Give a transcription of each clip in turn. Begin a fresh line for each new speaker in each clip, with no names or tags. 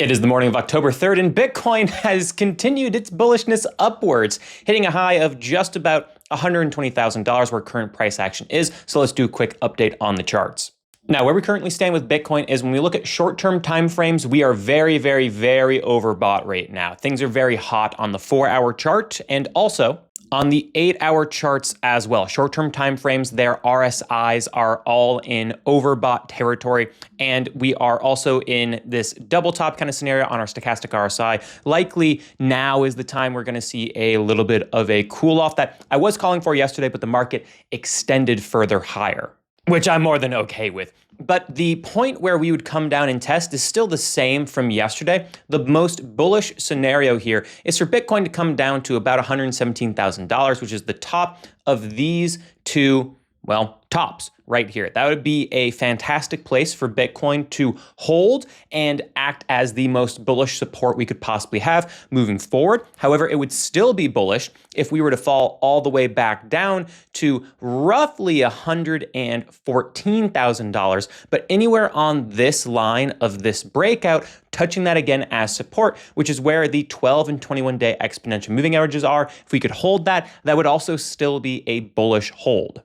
It is the morning of October 3rd, and Bitcoin has continued its bullishness upwards, hitting a high of just about $120,000 where current price action is. So let's do a quick update on the charts. Now, where we currently stand with Bitcoin is when we look at short-term time frames, we are very overbought right now. Things are very hot on the 4-hour chart and also on the 8-hour charts as well. Short-term time frames, their RSIs are all in overbought territory, and we are also in this double top kind of scenario on our stochastic RSI. Likely now is the time we're going to see a little bit of a cool off that I was calling for yesterday, but the market extended further higher, which I'm more than okay with. But the point where we would come down and test is still the same from yesterday. The most bullish scenario here is for Bitcoin to come down to about $117,000, which is the top of these two, well, tops right here. That would be a fantastic place for Bitcoin to hold and act as the most bullish support we could possibly have moving forward. However, it would still be bullish if we were to fall all the way back down to roughly $114,000. But anywhere on this line of this breakout, touching that again as support, which is where the 12 and 21-day exponential moving averages are. If we could hold that, that would also still be a bullish hold.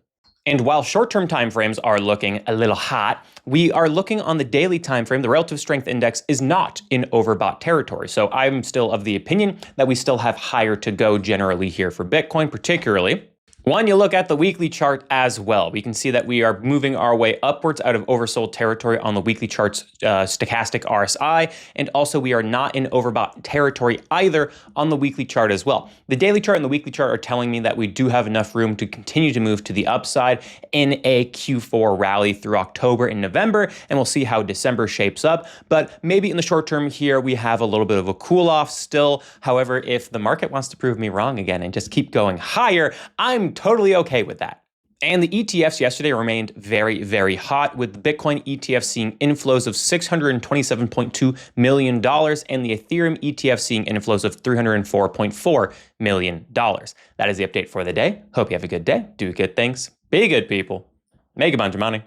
And while short-term time frames are looking a little hot, we are looking on the daily time frame. The relative strength index is not in overbought territory. So I'm still of the opinion that we still have higher to go generally here for Bitcoin, particularly when you look at the weekly chart as well. We can see that we are moving our way upwards out of oversold territory on the weekly chart's stochastic RSI, and also we are not in overbought territory either on the weekly chart as well. The daily chart and the weekly chart are telling me that we do have enough room to continue to move to the upside in a Q4 rally through October and November, and we'll see how December shapes up. But maybe in the short term here, we have a little bit of a cool off still. However, if the market wants to prove me wrong again and just keep going higher, I'm totally okay with that. And the ETFs yesterday remained very hot, with the Bitcoin ETF seeing inflows of $627.2 million and the Ethereum ETF seeing inflows of $304.4 million. That is the update for the day. Hope you have a good day. Do good things. Be good people. Make a bunch of money.